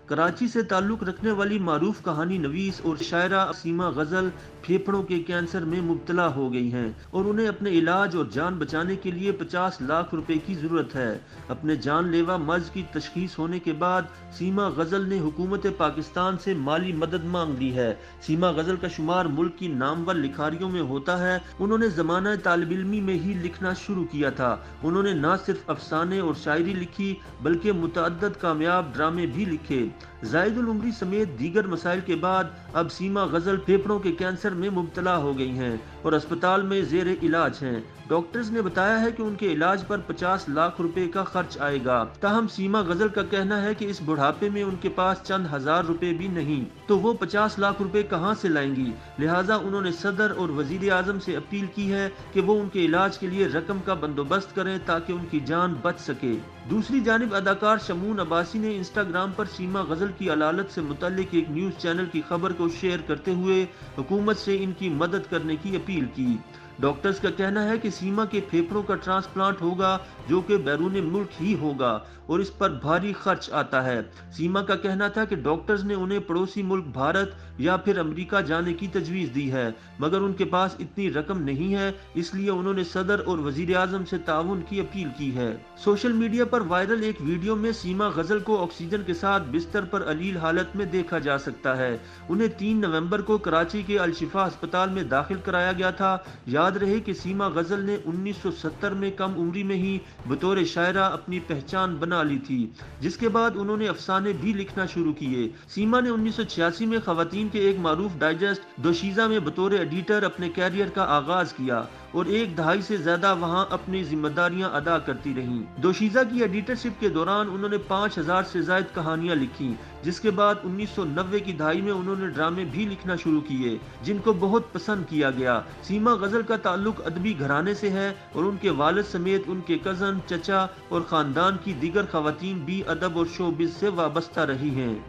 कराची से ताल्लुक रखने वाली मारूफ कहानी नवीस और शायरा सीमा गजल फेफड़ों के कैंसर में मुब्तला हो गई हैं और उन्हें अपने इलाज और जान बचाने के लिए 50 लाख रुपए की जरूरत है। अपने जानलेवा मर्ज की तशखीस होने के बाद सीमा गजल ने हुकूमत पाकिस्तान से माली मदद मांग ली है। सीमा गजल का शुमार मुल्क की नामवर लिखारियों में होता है। उन्होंने जमाना तालिब इल्मी में ही लिखना शुरू किया था। उन्होंने न सिर्फ अफसाने और शायरी लिखी बल्कि मुतअद्दद कामयाब ड्रामे भी लिखे। जायदुल उमरी समेत दीगर मसाइल के बाद अब सीमा गजल फेफड़ों के कैंसर में मुब्तला हो गई हैं और अस्पताल में जेर इलाज हैं। डॉक्टर्स ने बताया है कि उनके इलाज पर 50 लाख रुपए का खर्च आएगा। ताहम सीमा गजल का कहना है कि इस बुढ़ापे में उनके पास चंद हजार रुपए भी नहीं, तो वो 50 लाख रुपए कहां से लाएंगी। लिहाजा उन्होंने सदर और वजीर आजम से अपील की है कि वो उनके इलाज के लिए रकम का बंदोबस्त करें ताकि उनकी जान बच सके। दूसरी जानिब अदाकार शमून अब्बासी ने इंस्टाग्राम पर सीमा गजल की अलालत से मुतल्लिक एक न्यूज चैनल की खबर को शेयर करते हुए हुकूमत से इनकी मदद करने की अपील की। डॉक्टर्स का कहना है कि सीमा के फेफड़ों का ट्रांसप्लांट होगा जो कि बैरून मुल्क ही होगा और इस पर भारी खर्च आता है। सीमा का कहना था कि डॉक्टर्स ने उन्हें पड़ोसी मुल्क भारत या फिर अमेरिका जाने की तजवीज दी है, मगर उनके पास इतनी रकम नहीं है, इसलिए उन्होंने सदर और वजीर आजम से ताउन की अपील की है। सोशल मीडिया पर वायरल एक वीडियो में सीमा गजल को ऑक्सीजन के साथ बिस्तर पर अलील हालत में देखा जा सकता है। उन्हें 3 नवंबर को कराची के अल-शिफा अस्पताल में दाखिल कराया गया था। याद रहे कि सीमा गजल ने 1970 में कम उम्री में ही बतौर शायरा अपनी पहचान बना ली थी, जिसके बाद उन्होंने अफसाने भी लिखना शुरू किए। सीमा ने 1986 में खवातीन के एक मारूफ डाइजेस्ट दोशीजा में बतौर एडिटर अपने कैरियर का आगाज किया और 1 दहाई से ज्यादा वहां अपनी जिम्मेदारियां अदा करती रहीं। दोशीजा की एडिटरशिप के दौरान उन्होंने 5000 से ज्यादा कहानियां लिखी, जिसके बाद 1990 की दहाई में उन्होंने ड्रामे भी लिखना शुरू किए जिनको बहुत पसंद किया गया। सीमा गजल का ताल्लुक अदबी घराने से है और उनके वालिद समेत उनके कजन, चचा और खानदान की दीगर खवातीन भी अदब और शोबिज से वाबस्ता रही हैं।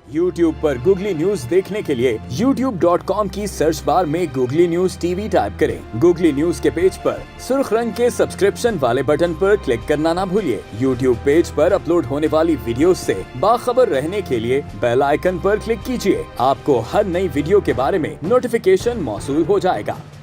YouTube पर गूगली न्यूज देखने के लिए youtube.com की सर्च बार में गूगली न्यूज टीवी टाइप करें। गूगली न्यूज के पेज पर सुर्ख रंग के सब्सक्रिप्शन वाले बटन पर क्लिक करना ना भूलिए। YouTube पेज पर अपलोड होने वाली वीडियोस से बाखबर रहने के लिए बेल आइकन पर क्लिक कीजिए। आपको हर नई वीडियो के बारे में नोटिफिकेशन मौसूल हो जाएगा।